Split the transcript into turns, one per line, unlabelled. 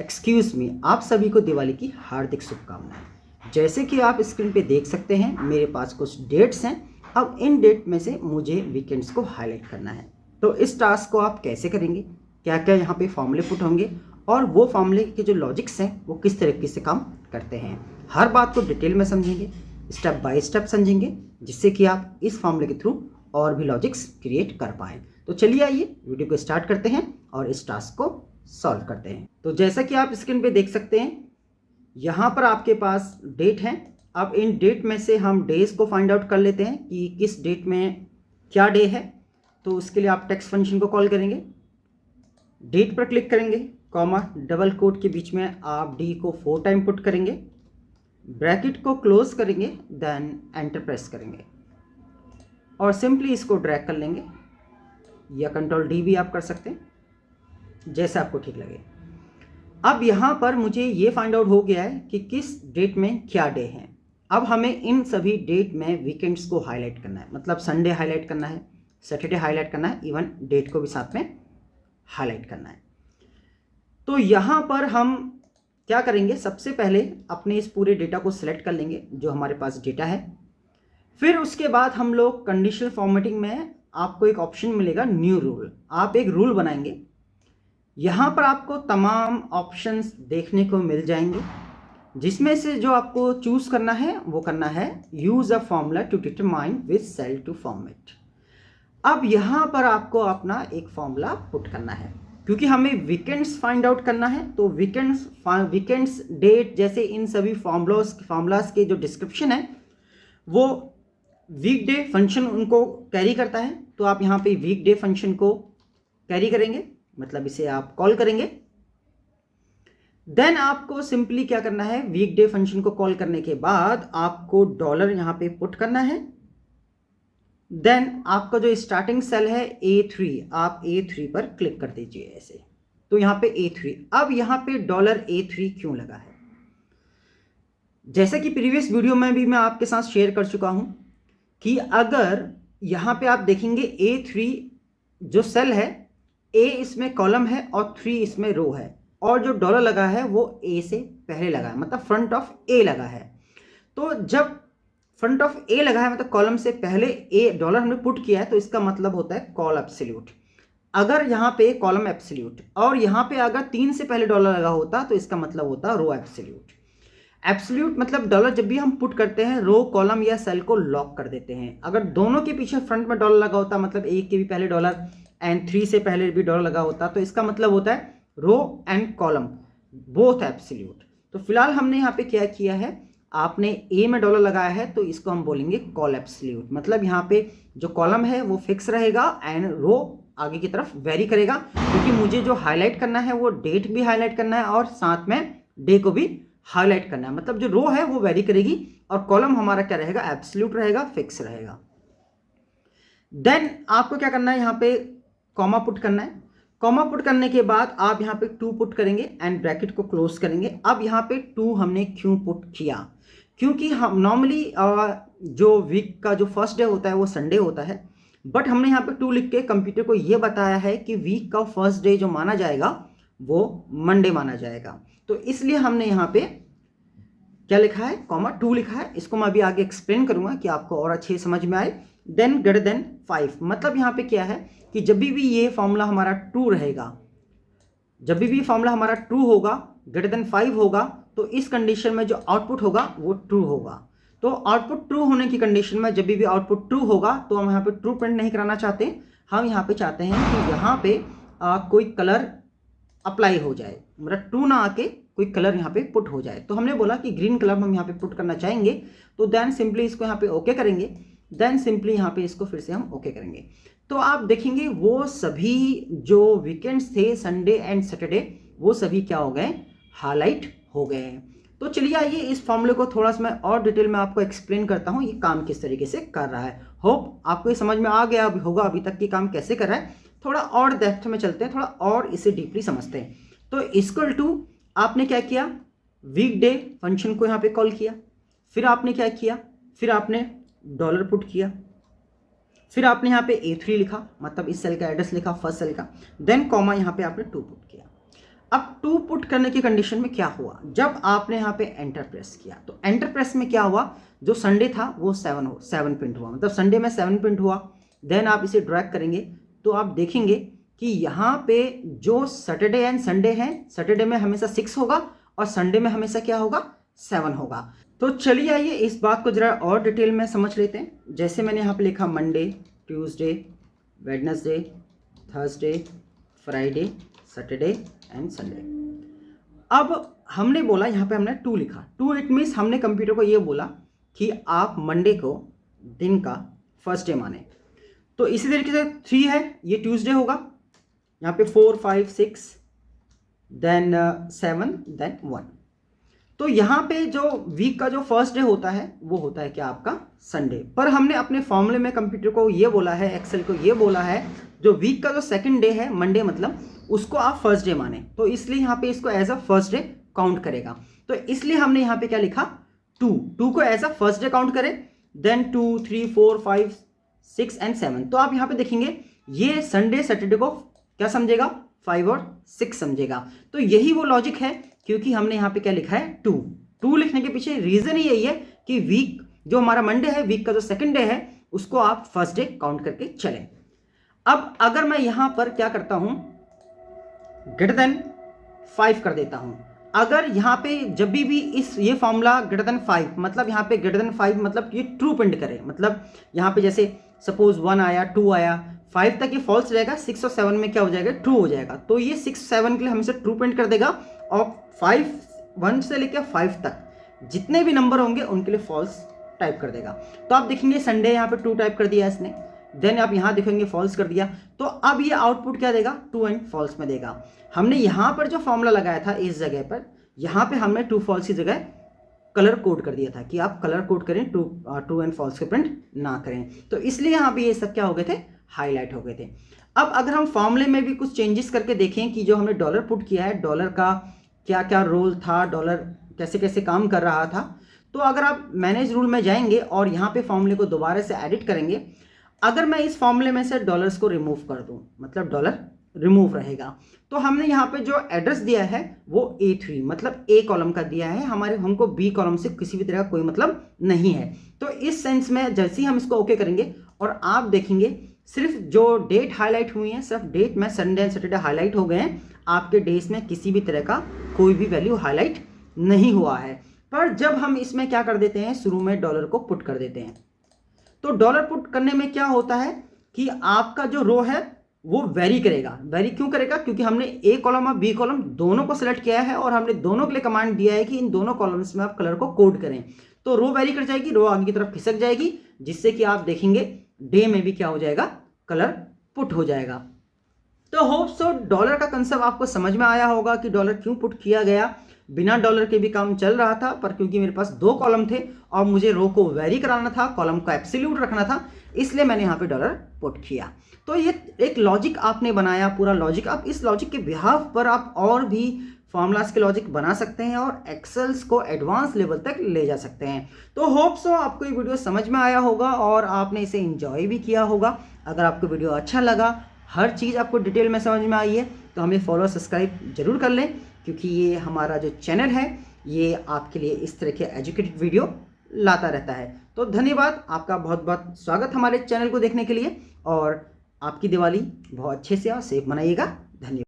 Excuse me, आप सभी को दिवाली की हार्दिक शुभकामनाएं। जैसे कि आप स्क्रीन पे देख सकते हैं, मेरे पास कुछ डेट्स हैं। अब इन डेट में से मुझे वीकेंड्स को हाईलाइट करना है। तो इस टास्क को आप कैसे करेंगे, क्या क्या यहाँ पे फॉर्मूले पुट होंगे और वो फॉर्मूले के जो लॉजिक्स हैं वो किस तरीके से काम करते हैं, हर बात को डिटेल में समझेंगे, स्टेप बाय स्टेप समझेंगे, जिससे कि आप इस फॉर्मूले के थ्रू और भी लॉजिक्स क्रिएट कर पाएँ। तो चलिए आइए वीडियो को स्टार्ट करते हैं और इस टास्क को सॉल्व करते हैं। तो जैसा कि आप स्क्रीन पे देख सकते हैं, यहाँ पर आपके पास डेट है। अब इन डेट में से हम डेज को फाइंड आउट कर लेते हैं कि किस डेट में क्या डे है। तो उसके लिए आप टेक्स्ट फंक्शन को कॉल करेंगे, डेट पर क्लिक करेंगे, कॉमा डबल कोट के बीच में आप डी को 4 टाइम पुट करेंगे, ब्रैकेट को क्लोज करेंगे, देन एंटर प्रेस करेंगे और सिंपली इसको ड्रैग कर लेंगे, या कंट्रोल डी भी आप कर सकते हैं, जैसे आपको ठीक लगे। अब यहाँ पर मुझे ये फाइंड आउट हो गया है कि किस डेट में क्या डे है। अब हमें इन सभी डेट में वीकेंड्स को हाईलाइट करना है, मतलब संडे हाईलाइट करना है, सैटरडे हाईलाइट करना है, इवन डेट को भी साथ में हाईलाइट करना है। तो यहाँ पर हम क्या करेंगे, सबसे पहले अपने इस पूरे डेटा को सिलेक्ट कर लेंगे जो हमारे पास डेटा है। फिर उसके बाद हम लोग कंडीशनल फॉर्मेटिंग में आपको एक ऑप्शन मिलेगा न्यू रूल, आप एक रूल बनाएंगे। यहाँ पर आपको तमाम ऑप्शंस देखने को मिल जाएंगे, जिसमें से जो आपको चूज करना है वो करना है use a formula to determine which cell to format. अब यहाँ पर आपको अपना एक फॉर्मूला पुट करना है, क्योंकि हमें वीकेंड्स फाइंड आउट करना है। तो वीकेंड्स डेट जैसे इन सभी फॉर्मूलाज के जो डिस्क्रिप्शन है वो वीकडे फंक्शन उनको कैरी करता है। तो आप यहाँ पे वीकडे फंक्शन को कैरी करेंगे, मतलब इसे आप कॉल करेंगे। देन आपको सिंपली क्या करना है, वीकडे फंक्शन को कॉल करने के बाद आपको डॉलर यहां पे पुट करना है। देन आपका जो स्टार्टिंग सेल है A3, आप A3 पर क्लिक कर दीजिए ऐसे। तो यहां पे A3, अब यहां पे डॉलर A3 क्यों लगा है, जैसा कि प्रीवियस वीडियो में भी मैं आपके साथ शेयर कर चुका हूं कि अगर यहां पे आप देखेंगे A3 जो सेल है, ए इसमें कॉलम है और 3 इसमें रो है, और जो डॉलर लगा है वो ए से पहले लगा है, मतलब फ्रंट ऑफ ए लगा है। तो जब फ्रंट ऑफ ए लगा है, मतलब कॉलम से पहले ए डॉलर हमने पुट किया है, तो इसका मतलब होता है कॉल एब्सोल्यूट। अगर यहाँ पे कॉलम एब्सोल्यूट और यहाँ पे अगर 3 से पहले डॉलर लगा होता तो इसका मतलब होता रो एब्सोल्यूट। एब्सोल्यूट मतलब डॉलर जब भी हम पुट करते हैं रो कॉलम या सेल को लॉक कर देते हैं। अगर दोनों के पीछे फ्रंट में डॉलर लगा होता, मतलब एक के भी पहले डॉलर एंड 3 से पहले भी डॉलर लगा होता, तो इसका मतलब होता है row and column both absolute. तो फिलहाल हमने यहाँ पे क्या किया है, आपने ए में डॉलर लगाया है तो इसको हम बोलेंगे कॉल एब्सोल्यूट, मतलब यहाँ पे जो कॉलम है वो फिक्स रहेगा एंड रो आगे की तरफ वेरी करेगा, क्योंकि मुझे जो हाईलाइट करना है वो डेट भी हाईलाइट करना है और साथ में डे को भी हाईलाइट करना है। मतलब जो रो है वो वेरी करेगी और कॉलम हमारा क्या रहेगा, एब्सोल्यूट रहेगा, फिक्स रहेगा। देन आपको क्या करना है, यहाँ पे कॉमा पुट करना है। कॉमा पुट करने के बाद आप यहाँ पे 2 पुट करेंगे एंड ब्रैकेट को क्लोज करेंगे। अब यहाँ पे 2 हमने क्यों पुट किया, क्योंकि हम नॉर्मली जो वीक का जो फर्स्ट डे होता है वो संडे होता है, बट हमने यहाँ पे 2 लिख के कंप्यूटर को ये बताया है कि वीक का फर्स्ट डे जो माना जाएगा वो मंडे माना जाएगा। तो इसलिए हमने यहाँ पे क्या लिखा है, कॉमा 2 लिखा है। इसको मैं अभी आगे एक्सप्लेन करूंगा कि आपको और अच्छे समझ में आए। देन ग्रेटर देन 5, मतलब यहाँ पे क्या है कि जब भी ये फॉर्मूला हमारा ट्रू रहेगा, जब भी फॉर्मूला हमारा ट्रू होगा, ग्रेटर देन 5 होगा, तो इस कंडीशन में जो आउटपुट होगा वो ट्रू होगा। तो आउटपुट ट्रू होने की कंडीशन में जब भी आउटपुट ट्रू होगा तो हम यहाँ पे ट्रू प्रिंट नहीं कराना चाहते, हम यहाँ पे चाहते हैं कि यहाँ पे कोई कलर अप्लाई हो जाए, मतलब ट्रू ना आके कोई कलर यहाँ पे पुट हो जाए। तो हमने बोला कि ग्रीन कलर हम यहाँ पे पुट करना चाहेंगे, तो देन सिंपली इसको यहाँ पे ओके करेंगे। देन सिंपली यहाँ पे इसको फिर से हम ओके करेंगे। तो आप देखेंगे वो सभी जो वीकेंड्स थे संडे एंड सैटरडे वो सभी क्या हो गए, हाईलाइट हो गए हैं। तो चलिए आइए इस फॉर्मूले को थोड़ा सा मैं और डिटेल में आपको एक्सप्लेन करता हूँ, ये काम किस तरीके से कर रहा है। होप आपको ये समझ में आ गया होगा अभी तक कि काम कैसे कर रहा है। थोड़ा और डेप्थ में चलते हैं, थोड़ा और इसे डीपली समझते हैं। तो इक्वल टू आपने क्या किया, वीकडे फंक्शन को यहाँ पे कॉल किया, फिर आपने क्या किया, फिर आपने डॉलर पुट किया, फिर आपने यहाँ पे A3 लिखा, मतलब इस सेल का एड्रेस लिखा, फर्स्ट सेल का, देन कॉमा यहाँ पे आपने 2 पुट किया। अब 2 पुट करने की कंडीशन में क्या हुआ, जब आपने यहाँ पे एंटर प्रेस किया तो एंटर प्रेस में क्या हुआ, जो संडे था वो 7 प्रिंट हुआ, मतलब संडे में 7 प्रिंट हुआ। देन आप इसे ड्रैग करेंगे तो आप देखेंगे कि यहाँ पे जो सैटरडे एंड संडे है, सैटरडे में हमेशा 6 होगा और संडे में हमेशा क्या होगा, 7 होगा। तो चलिए आइए इस बात को जरा और डिटेल में समझ लेते हैं। जैसे मैंने यहाँ पे लिखा Monday, Tuesday, Wednesday, Thursday, Friday, Saturday and Sunday. अब हमने बोला यहाँ पे हमने 2 लिखा, 2 इट मीन्स हमने कंप्यूटर को ये बोला कि आप मंडे को दिन का फर्स्ट डे माने। तो इसी तरीके से 3 है, ये ट्यूसडे होगा, यहाँ पे 4, 5, 6 देन 7 देन 1। तो यहाँ पे जो वीक का जो फर्स्ट डे होता है वो होता है क्या, आपका संडे। पर हमने अपने फॉर्मूले में कंप्यूटर को ये बोला है, एक्सेल को ये बोला है, जो वीक का जो सेकंड डे है मंडे मतलब, उसको आप फर्स्ट डे माने, तो इसलिए यहाँ पे इसको as a first day count करेगा। तो इसलिए हमने यहाँ पे क्या लिखा, 2 को as a first day count करें, देन 2, 3, 4, 5, 6 एंड 7। तो आप यहाँ पे देखेंगे ये संडे सैटरडे को क्या समझेगा, 5 और 6 समझेगा। तो यही वो लॉजिक है, क्योंकि हमने यहाँ पे क्या लिखा है, 2 लिखने के पीछे रीजन ही यही है कि वीक जो हमारा मंडे है, वीक का जो सेकंड डे है, उसको आप फर्स्ट डे काउंट करके चलें। अब अगर मैं यहां पर क्या करता हूं, ग्रेटर देन 5 कर देता हूं। अगर यहां पे जब भी इस ये फॉर्मूला ग्रेटर देन 5, मतलब यहां पे ग्रेटर देन 5 मतलब ये ट्रू प्रिंट करे, मतलब यहां पे जैसे सपोज 1 आया, 2 आया, 5 तक ये फॉल्स रहेगा, 6 और 7 में क्या हो जाएगा, ट्रू हो जाएगा। तो ये 6, 7 के लिए हमेशा ट्रू प्रिंट कर देगा, और 1 से लेकर 5 तक जितने भी नंबर होंगे उनके लिए फॉल्स टाइप कर देगा। तो आप देखेंगे संडे यहाँ पे 2 टाइप कर दिया इसने, देन आप यहाँ देखेंगे फॉल्स कर दिया, तो अब ये आउटपुट क्या देगा, 2 एंड फॉल्स में देगा। हमने यहाँ पर जो फॉर्मूला लगाया था इस जगह पर, यहाँ पे हमने 2 फॉल्स की जगह कलर कोड कर दिया था कि आप कलर कोड करें, 2 एंड फॉल्स के प्रिंट ना करें। तो इसलिए यहाँ पे ये सब क्या हो गए थे, हाईलाइट हो गए थे। अब अगर हम फॉर्मूले में भी कुछ चेंजेस करके देखें कि जो हमने डॉलर पुट किया है, डॉलर का क्या क्या रोल था, डॉलर कैसे कैसे काम कर रहा था, तो अगर आप मैनेज रूल में जाएंगे और यहाँ पे फॉर्मूले को दोबारा से एडिट करेंगे, अगर मैं इस फॉर्मूले में से डॉलर्स को रिमूव कर दूं, मतलब डॉलर रिमूव रहेगा, तो हमने यहाँ पे जो एड्रेस दिया है वो A3 मतलब A कॉलम का दिया है, हमको B कॉलम से किसी भी तरह का कोई मतलब नहीं है। तो इस सेंस में जैसे ही हम इसको ओके करेंगे और आप देखेंगे सिर्फ जो डेट हाईलाइट हुई है, सिर्फ डेट में संडे एंड सैटरडे हाईलाइट हो गए हैं, आपके डेज में किसी भी तरह का कोई भी वैल्यू हाईलाइट नहीं हुआ है। पर जब हम इसमें क्या कर देते हैं, शुरू में डॉलर को पुट कर देते हैं, तो डॉलर पुट करने में क्या होता है कि आपका जो रो है वो वेरी करेगा। वेरी क्यों करेगा, क्योंकि हमने ए कॉलम और बी कॉलम दोनों को सिलेक्ट किया है और हमने दोनों के लिए कमांड दिया है कि इन दोनों कॉलम्स में आप कलर को कोड करें। तो रो वेरी कर जाएगी, रो आगे की तरफ खिसक जाएगी, जिससे कि आप देखेंगे डे में भी क्या हो जाएगा, कलर पुट हो जाएगा। तो होप सो डॉलर का कंसेप्ट आपको समझ में आया होगा कि डॉलर क्यों पुट किया गया। बिना डॉलर के भी काम चल रहा था, पर क्योंकि मेरे पास 2 कॉलम थे और मुझे रो को वेरी कराना था, कॉलम को एब्सोल्यूट रखना था, इसलिए मैंने यहाँ पे डॉलर पुट किया। तो ये एक लॉजिक आपने बनाया, पूरा लॉजिक। अब इस लॉजिक के बिहाफ पर आप और भी फॉर्मूलाज के लॉजिक बना सकते हैं और एक्सेल्स को एडवांस लेवल तक ले जा सकते हैं। तो होप सो आपको ये वीडियो समझ में आया होगा और आपने इसे एंजॉय भी किया होगा। अगर आपको वीडियो अच्छा लगा, हर चीज़ आपको डिटेल में समझ में आई है, तो हमें फॉलो सब्सक्राइब जरूर कर लें, क्योंकि ये हमारा जो चैनल है ये आपके लिए इस तरह के एजुकेटेड वीडियो लाता रहता है। तो धन्यवाद, आपका बहुत बहुत स्वागत हमारे चैनल को देखने के लिए, और आपकी दिवाली बहुत अच्छे से और सेफ मनाइएगा। धन्यवाद।